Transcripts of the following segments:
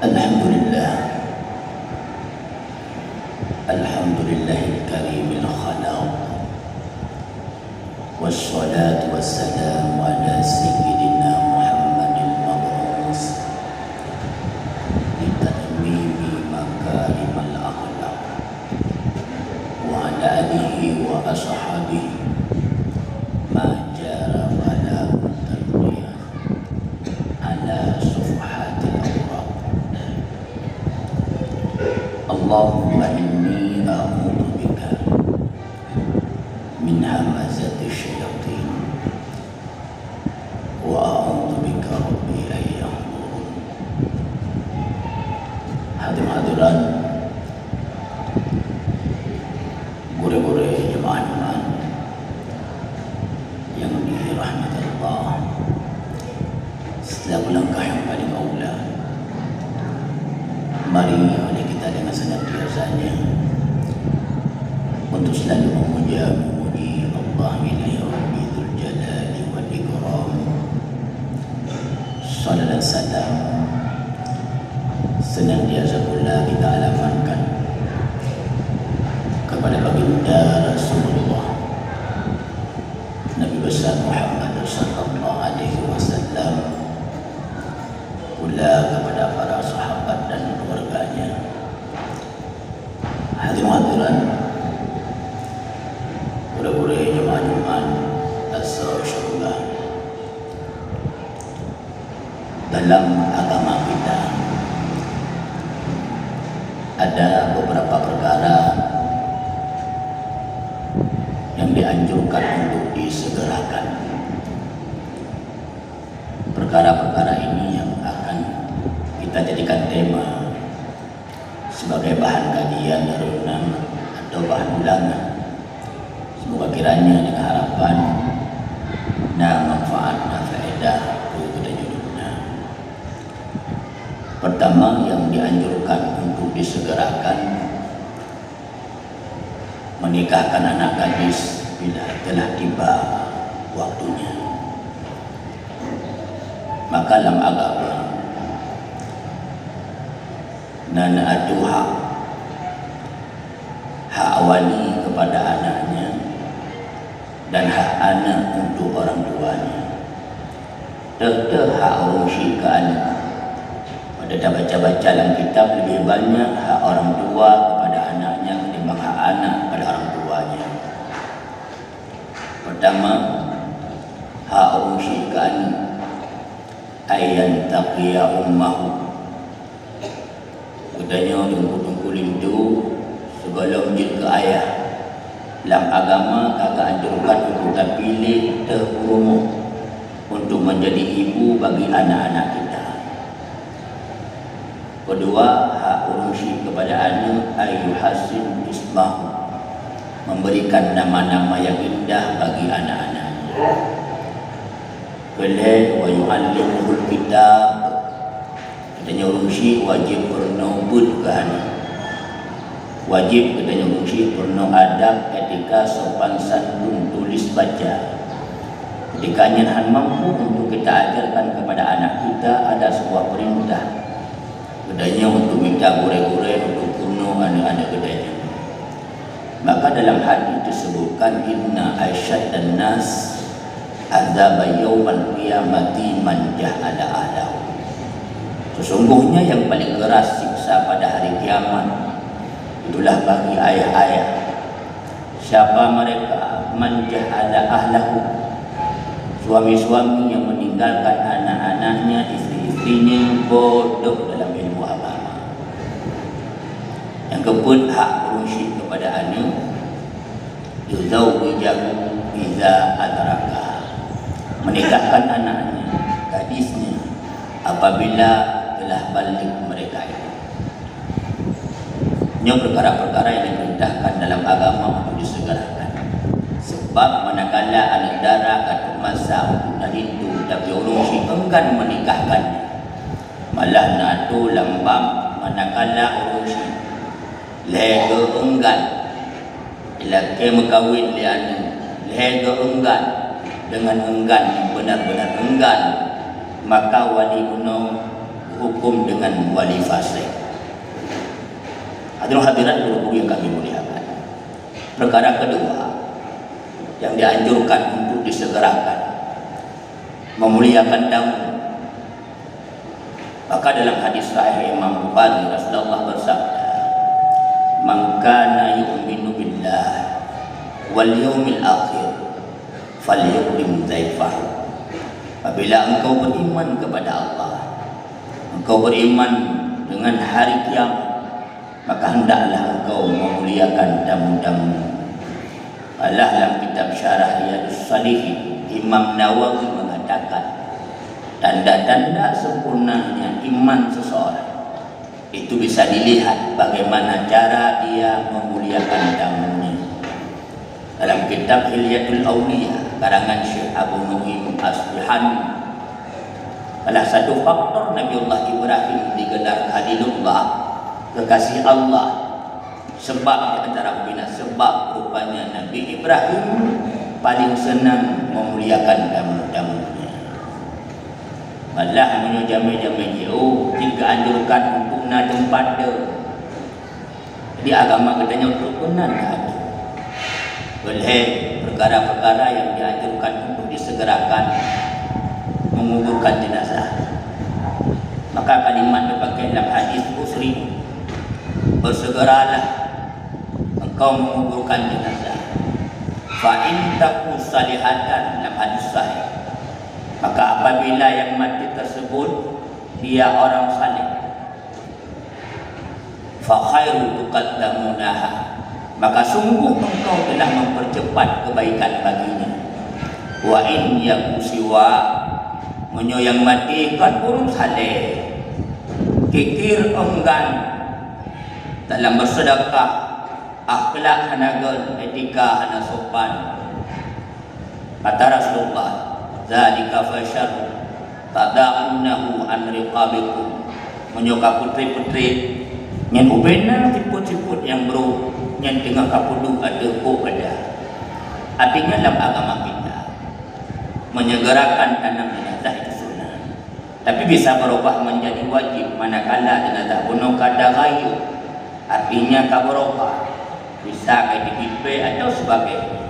Alhamdulillah, Alhamdulillahil karimil khalaq, wassalatu wassalamu ala sayyidina Muhammadil mab'us litatmimi makarimal akhlaq wa ala alihi wa ashabihi ma jara wala tanbiya ala sufahatil awraq. Allahumma inni a'udzu bika min hamazati syayatin wa a'udzu bika rabbi an yahdurun. Hadirin gure-gure jemaah yang dirahmati Allah, setiap langkah yang paling aula, mari kita dengan senantiasanya untuk selalu memuji Allah ilahi rabbi dzul jalali wal ikram. Sallallahu alaihi wasallam senantiasa pula kita alamatkan kepada baginda Rasulullah Nabi besar Muhammad sallallahu alaihi wasallam, pula kepada para sahabat dan keluarganya. Hadirin gure-gure jemaah as-syurga, dalam agama kita ada beberapa perkara yang dianjurkan untuk disegerakan. Perkara-perkara ini yang akan kita jadikan tema sebagai bahan kajian renungan atau bahan ulangan. Semoga kiranya dengan harapan manfaat dan faedah kita judulnya. Pertama yang dianjurkan untuk disegerakan, menikahkan anak gadis bila telah tiba waktunya. Maka dalam agama nana ada hak wali kepada anaknya dan hak anak untuk orang tuanya. Tetap hak urusyi ke anak. Pada dah baca-baca dalam kitab, lebih banyak hak orang tua kepada anaknya ketimbang hak anak pada orang tuanya. Pertama, hak urusyi ke anak ayyan taqiya ummahu. Katanya tunggu lindu segala menjadi ke ayah. Dalam agama kagak anjurkan untuk kita pilih terumum untuk menjadi ibu bagi anak-anak kita. Kedua, hak urusyi kepada anak ayyuhasin ismahu, memberikan nama-nama yang indah bagi anak-anaknya. Kelih wa yu'allimuhul kitab, katanya urusyi wajib bernobud ke anak. Wajib katanya urusyi penuh adab, etika, sopan santun, tulis baca. Ketikanya han mampu untuk kita ajarkan kepada anak kita ada sebuah perintah. Katanya untuk minta gure-gure untuk penuh anak-anak katanya. Maka dalam hadis disebutkan inna aisyad dan nas azab yaumal qiyamati man jahada ahlahu. Sesungguhnya yang paling keras siksa pada hari kiamat itulah bagi ayah-ayah. Siapa mereka? Man jahada ahlahu, suami-suami yang meninggalkan anak-anaknya, istri-istrinya bodoh dalam ilmu agama. Yang keempat, hak urusyi kepada anak yuzawwijahu iza adraka, menikahkan anaknya, gadisnya apabila telah balik mereka itu. Ini perkara-perkara yang diperintahkan dalam agama untuk disegerakan. Sebab manakala anak dara atau masa untuk itu tapi urusyi enggan menikahkannya, malah natu lambam manakala urusyi lega enggan ilake mekawin li anak, lega enggan dengan enggan, benar-benar enggan, maka wali uno berhukum dengan wali fasik. Hadirat guru-guru yang kami muliakan. Perkara kedua yang dianjurkan untuk disegerakan, memuliakan tamu. Maka dalam hadis sahih Imam Bukhari, Rasulullah bersabda, "Man kana yu'minu billah wal yawmil akhir falyukrim dhaifahu." Apabila engkau beriman kepada Allah, engkau beriman dengan hari kiamat, maka hendaklah engkau memuliakan tamu-tamu. Allah dalam kitab Syarah Riyadhus Shalihin, Imam Nawawi mengatakan tanda-tanda sempurnanya iman seseorang itu bisa dilihat bagaimana cara dia memuliakan tamunya. Dalam kitab Hilyatul Awliya karangan Syekh Abu Nu'aim Asbahani, salah satu faktor Nabiullah Ibrahim digelar Khalilullah, kekasih Allah, sebab di antara sebab rupanya Nabi Ibrahim paling senang memuliakan tamu-tamunya. Malah menyo jame-jame jauh jika anjurkan untuk na tempat dia. Jadi agama katanya untuk benar lagi. Boleh perkara-perkara yang dianjurkan untuk disegerakan menguburkan jenazah. Maka kalimat dipakai dalam hadis Muslim, bersegeralah engkau menguburkan jenazah. Fa in taku salihatan, dalam hadis sahih. Maka apabila yang mati tersebut dia orang saleh, fa khairu tuqaddamunaha, maka sungguh engkau telah mempercepat kebaikan baginya. Wa in yaku siwa, menyo yang mati kan urung saleh, kikir enggan dalam bersedekah, akhlak hanagal, etika hana sopan. Kata Rasulullah, zalika fasyar tada'unnahu an riqabikum, menyoka putri-putri yang ubena siput-siput yang bro yang tengah kapudu ada kok ada. Artinya dalam agama kita menyegerakan tanam jenazah itu sunnah, tapi bisa berubah menjadi wajib manakala jenazah bunuh kada gayu, artinya kabarokah, bisa kayak dipipe atau sebagainya.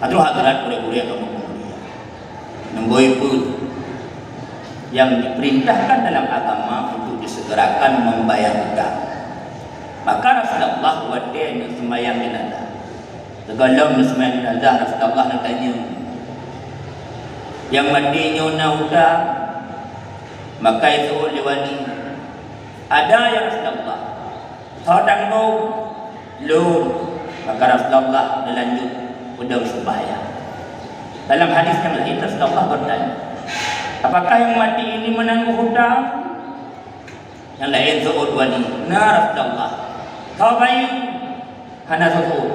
Atau hadirat pura-pura yang kamu mulia, nemboi pun yang diperintahkan dalam agama untuk disegerakan membayar hutang. Maka Rasulullah buat dia yang sembahyang jenazah. Segalau sembahyang jenazah, Rasulullah nak tanya, yang matinya na hutang, maka itu oleh wali. Ada yang Rasulullah sedang mau lun, maka Rasulullah berlanjut udang sembahyang. Dalam hadis yang lain Rasulullah bertanya, apakah yang mati ini menangguh hutang? Yang lain sebut wali, na Rasulullah kau bayi hana sebut.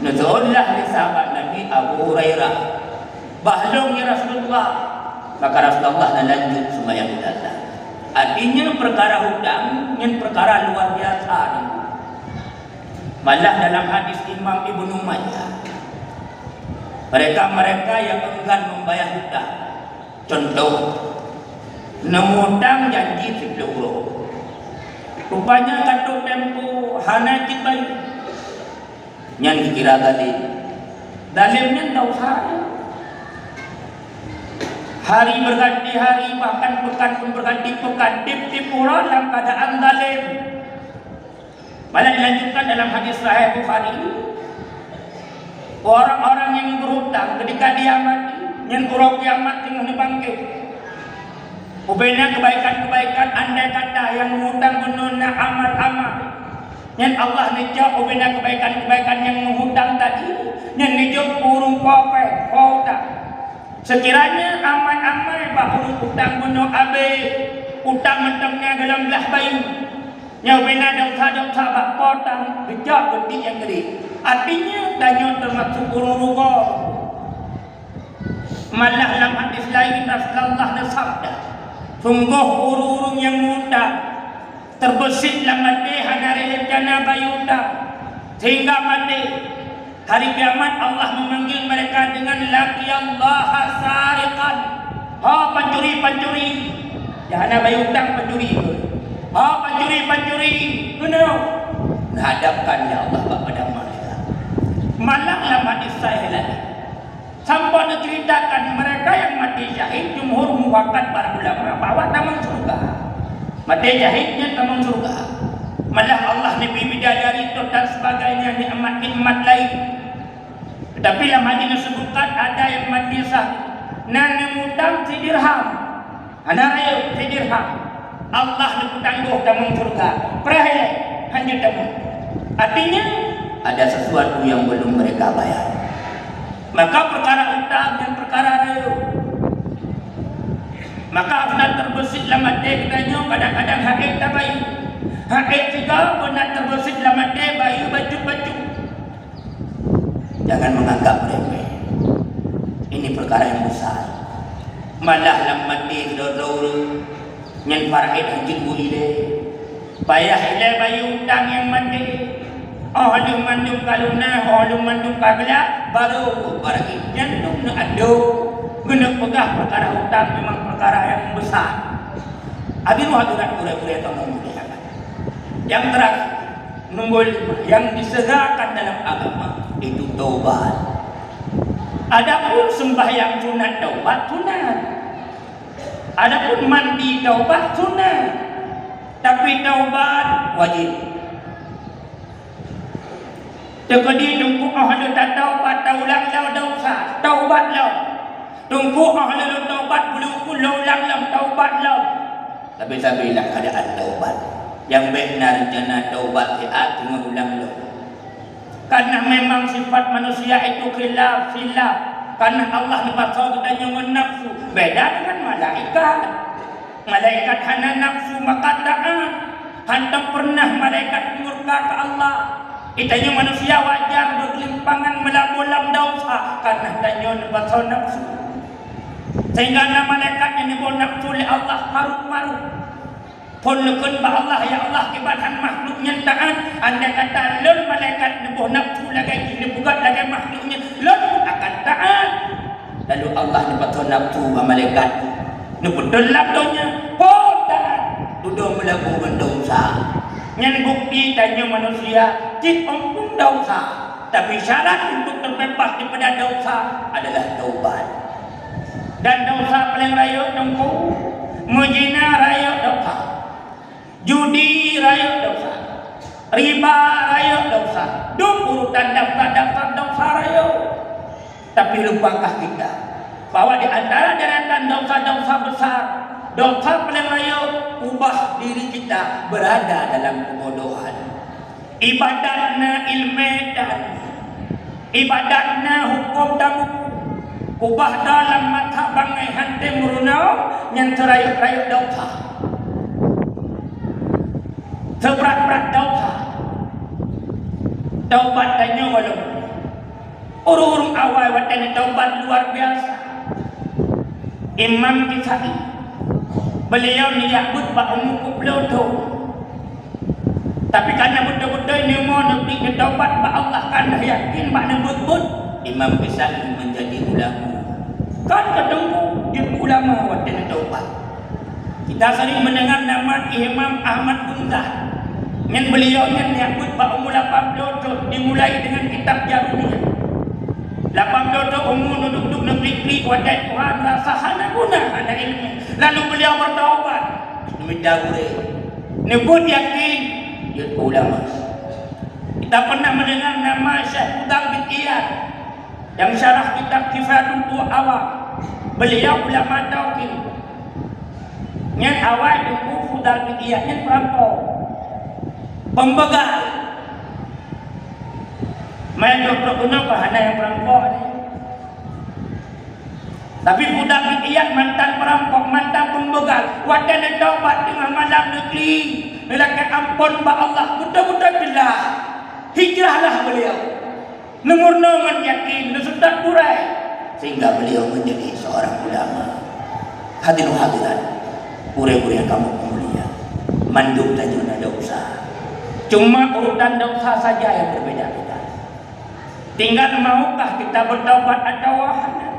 Nuzullah li sahabat Nabi Abu Hurairah, bahlung ya Rasulullah. Maka Rasulullah lanjut sembahyang jenazah. Artinya perkara hutang yang perkara luar biasa ni. Malah dalam hadis Imam Ibnu Majah, mereka-mereka yang enggan membayar hutang, contoh nemu hutang janji 10 euro, rupanya katuk tempo hana kibai yang dikira dalim, dalimnya tak usah. Hari berganti hari, bahkan pekan pun berganti pekan, tip-tip pula dalam keadaan zalim. Malah dilanjutkan dalam hadis Sahih Bukhari, orang-orang yang berhutang ketika dia mati, yang urang kiamat tengah dibangkit. Ubena kebaikan-kebaikan andai kata yang menghutang menuna amal-amal, yang Allah nejak ubena kebaikan-kebaikan yang menghutang tadi, yang nejak urung kopek, hutang. Sekiranya amal-amal bahu utang bunuh abe, utang mentangnya dalam belah bayi, yang benar dosa-dosa bak potang, kejap getik yang gede. Artinya tanya termasuk urung-urung. Malah dalam hadis lain Rasulullah bersabda, sungguh urung-urung yang muda terbesit dalam mati hadari rencana bayi utang sehingga mati. Hari kiamat Allah memanggil mereka dengan laki Allah sariqan, ha pencuri-pencuri. Jangan ada hutang pencuri. Pencuri. Kenapa? Menghadapkan ya Allah kepada mereka. Malanglah mati saya lagi. Sampai diceritakan mereka yang mati syahid, jumhur muwakat para ulama bahwa taman surga. Mati syahidnya taman surga. Malah Allah Nabi bidadari itu dan sebagainya nikmat-nikmat lain. Tetapi dalam hadis disebutkan ada yang mati syahid. Nang mutang si dirham. Ada raya si dirham. Allah nak tangguh taman surga. Perahai hanya taman. Artinya ada sesuatu yang belum mereka bayar. Maka perkara utang dan perkara raya. Maka afdal terbesit dalam hati katanya kadang-kadang haid tak baik. Haid juga benar terbesit dalam hati bayi baju-baju. Jangan menganggap remeh. Ini perkara yang besar. Malah dalam hati dulu yang paraid hancik buile. Payah ile bayi utang yang mandi. Lu mandung kaluna, lu mandung kabela, baru paraid jantung nak ado. Guna pegah perkara hutang memang perkara yang besar. Hadirin hadirat pura-pura kamu muliakan. Yang terakhir, nombor 5 yang disegerakan dalam agama itu taubat. Adapun sembahyang sunat taubat sunat. Adapun mandi taubat sunat. Tapi taubat wajib. Tekadi tunggu ahli taubat taulang lau dosa taubat lau. Tunggu ahli taubat bulu ulang lau taubat lau. Tapi sabilah keadaan taubat. Yang benar jana taubat tiat dengan ulang lau. Karena memang sifat manusia itu khilaf. Karena Allah nafsu kita dengan nafsu. Beda dengan malaikat. Malaikat hanya nafsu maka taat. Hantam pernah malaikat murka ke Allah. Itanya manusia wajar bergelimpangan melakukan dosa karena tanya nafsu nafsu. Sehingga nama malaikat yang dibawa nafsu oleh Allah marut-marut. Punukun ba Allah ya Allah kibatan makhluknya taat. Anda kata lon malaikat dibawa nafsu lagi dibuat lagi makhluknya lon akan taat. Lalu Allah dibawa nafsu ba malaikat. Betul labdonya. Taat. Duduk melakukan dosa. Yang bukti tanya manusia cik ampun dosa. Tapi syarat untuk terbebas daripada dosa adalah taubat. Dan dosa paling raya tunggu menzina raya dosa. Judi raya dosa. Riba raya dosa. Urutan daftar dosa raya. Tapi lupakah kita bahwa di antara deretan dosa-dosa besar, dosa paling raya ubah diri kita berada dalam kebodohan. Ibadatna ilmedan, ibadatna hukum dan ubah dalam mata bangai hanti murunau yang terayuk-rayuk dosa. Seberat-berat dosa. Taubat tanya walaupun urung-urung awal watan taubat luar biasa. Imam Kisai beliau niyakut pak umuk uplodo. Tapi karena betul-betul ini mau nebik taubat pak Allah karena yakin pak nebut-but Imam Kisai menjadi ulama. Kan ketemu di ulama watan taubat. Kita sering mendengar nama Imam Ahmad Bunzah. Yang beliau yang niyakut pak umur 80 dimulai dengan kitab Jarumiyah. 80 umur duduk negeri wajah Tuhan rasahana guna ada ilmu. Lalu beliau bertaubat. Minta gure. Nebut yakin. Dia ulama. Kita pernah mendengar nama Syekh Qudar bin Iyad yang syarah kitab Kifayatul Awam. Beliau ulama tauhid. Yang awal itu Qudar bin Iyad yang perampok, pembegal. Main dokter guna bahana yang perampok ni. Tapi budak bin Iyad mantan perampok, mantan pembegal. Wadah taubat dengan malam negeri. Melakukan ampun ba Allah. Betul-betul bila hijrahlah beliau. Nemur-nemur yakin, nesudat kurai. Sehingga beliau menjadi seorang ulama. Hadirin hadirat, pura-pura kamu mulia. Mandum tajun ada usaha. Cuma urutan dosa saja yang berbeda-beda. Tinggal maukah kita bertaubat atau wahana.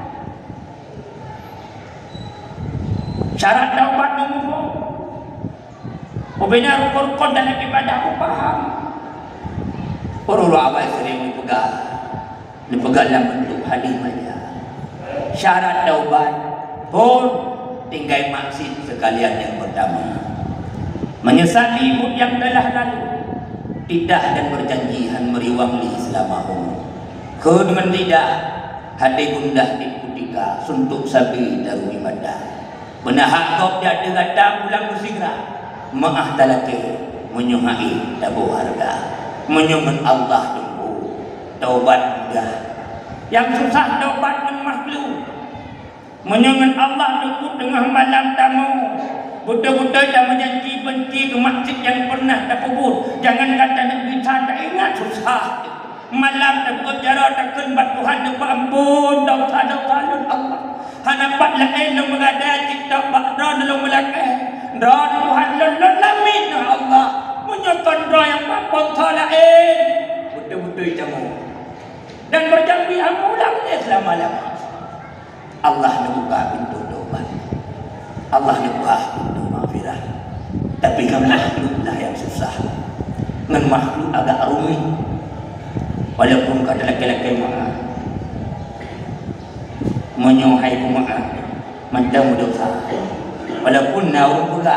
Syarat taubat nomor benar rukun dalam ibadah aku paham. Perlu awal sering dipegang dalam bentuk hadis saja. Syarat taubat pun tinggal maksud sekalian yang pertama, menyesali imut yang telah lalu, tidak dan berjanjihan meriwang li selamahu. Kemudian tidak hati gundah diputika suntuk sabi daru ibadah. Benahak kau tidak dengar bulan bersigra. Maaf talake menyuhai tabu harga, menyumun Allah dulu. Taubat mudah, yang susah taubat dengan makhluk. Menyumun Allah dulu dengan malam tamu. Betul-betul dah menjanji benci ke masjid yang pernah terkubur. Jangan kata nak bisa tak ingat susah. Malam tak berjara tak kenbat Tuhan dapat ampun dosa-dosa Allah. Hanapat lain lu mengada cipta bakda dalam melakeh. Dan Tuhan lamin Allah menyokong doa yang mampu lain. Betul-betul jamu. Dan berjanji amulangnya selama-lama. Allah membuka pintu taubat. Allah membuka pintu maghfirah. Tapi dengan makhluklah yang susah. Dengan makhluk agak rumit. Walaupun kata laki-laki maaf, menyuhai pemaaf, macam dosa. Walaupun naur pula,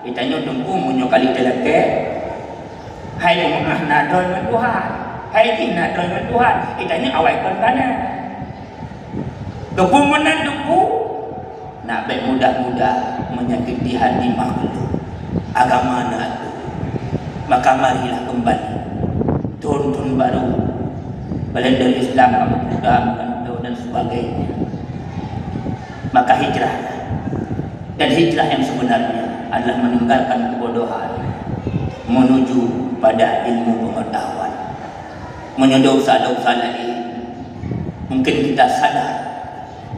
kita nyutumpu menyukali laki, hai pemaaf nadoi dengan Tuhan, hai nadoi dengan Tuhan, kita ni awaikan tanah. Duku menan duku, nak baik mudah-mudah menyakiti hati makhluk. Agama nak tu, maka marilah kembali. Turun baru kalender Islam Al-Quran dan sebagainya, maka hijrah. Dan hijrah yang sebenarnya adalah meninggalkan kebodohan menuju pada ilmu pengetahuan, menyodosa-dosa lain. Mungkin kita sadar,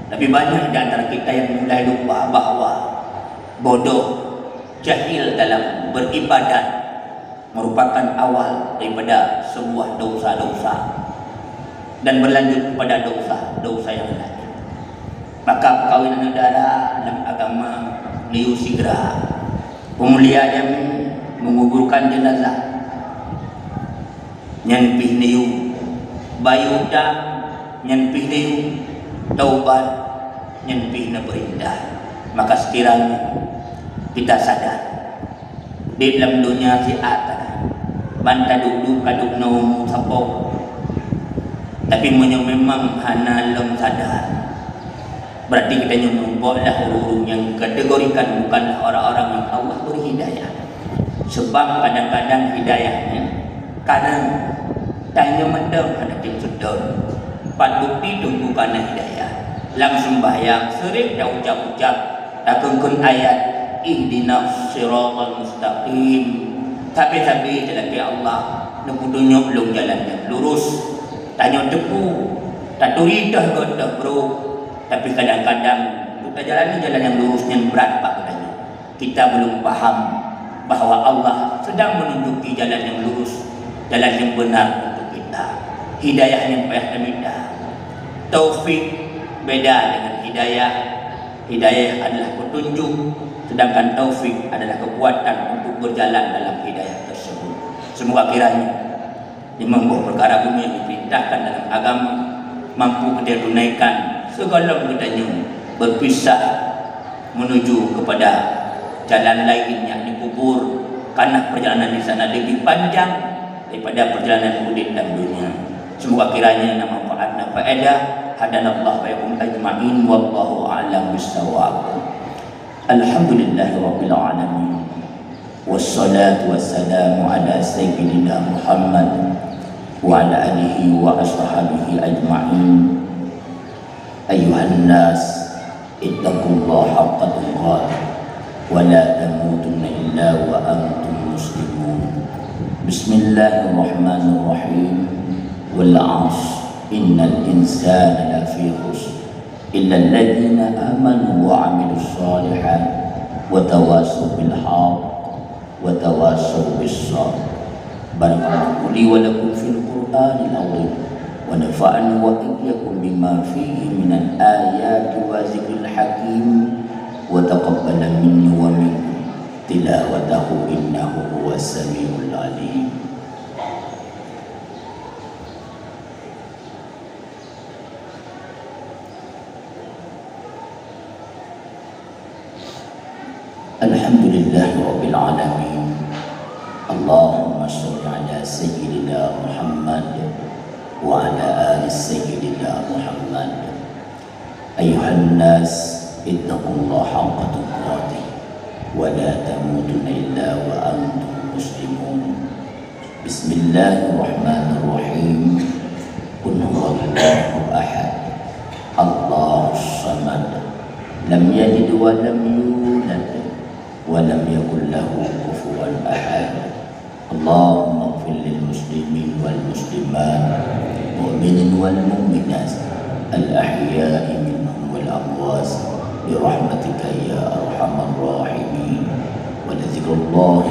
tapi banyak di antara kita yang mulai lupa bahawa bodoh, jahil dalam beribadat merupakan awal daripada sebuah dosa-dosa dan berlanjut kepada dosa-dosa yang lain. Maka perkahwinan negara dalam agama liu sigra, pemulia yang menguburkan jenazah, nyanpih liu bayu dam, nyanpih liu taubat, nyanpih na berindah. Maka sekiranya kita sadar di dalam dunia si atas banta dulu kaduk naum sapau, tapi memang hana lem sadar, berarti kita nyumpuklah orang yang kategorikan bukanlah orang-orang yang Allah beri hidayah. Sebab kadang-kadang hidayahnya karena tanya mendem ada tim sedon pat bukti tunggu karena hidayah lam sembahyang sering dah ucap-ucap takungkun ayat ihdinas siratal mustaqim, tapi jalaki Allah nukudunyok long jalan yang lurus. Tanya depu tak turidah godah bro, tapi kadang-kadang kita jalani jalan yang lurus yang berat pak katanya. Kita belum paham bahawa Allah sedang menunjuki jalan yang lurus, jalan yang benar untuk kita. Hidayah yang payah minta. Taufik beda dengan hidayah. Hidayah adalah petunjuk, sedangkan taufik adalah kekuatan untuk berjalan dalam hidayah tersebut. Semoga kiranya lima buah perkara bumi yang diperintahkan dalam agama mampu kita tunaikan segala bedanya berpisah menuju kepada jalan lain yang dikubur, karena perjalanan di sana lebih panjang daripada perjalanan mudik dalam dunia. Semoga kiranya nama manfaat dan faedah. Hadanallahu wa iyyakum ajma'in wallahu a'lam bissawab. Alhamdulillahirabbil alamin. Wassalatu wassalamu ala sayyidina Muhammad wa ala alihi wa ashabihi ajma'in. Ayuhan nas ittaqullaha haqqa tuqatih wa la tamutunna illa wa antum muslimun. Bismillahirrahmanirrahim. Wal 'ashr innal insana lafi khusr illa alladhina amanu wa 'amilus shalihat wa tawassaw bil haqq wa tawassaw bis sabr. Barakallahu li wa lakum fil Qur'anil 'azim wa nafa'ani wa iyyakum bima fihi minal ayati wa zikril hakim. وتقبل مني ومنكم تلاوته إنه هو السميع العليم. الحمد لله رب العالمين. اللهم صل على سيدنا محمد وعلى آل سيدنا محمد. أيها الناس اتقوا الله حق تقاته ولا تموتن إلا وأنتم مسلمون. بسم الله الرحمن الرحيم. قل هو الله أحد الله الصمد لم يلد ولم يولد ولم يكن له كفوا أحد. اللهم اغفر للمسلمين والمسلمات المؤمنين والمؤمنات الأحياء منهم والأموات برحمتك يا أرحم الراحمين. ولذكر الله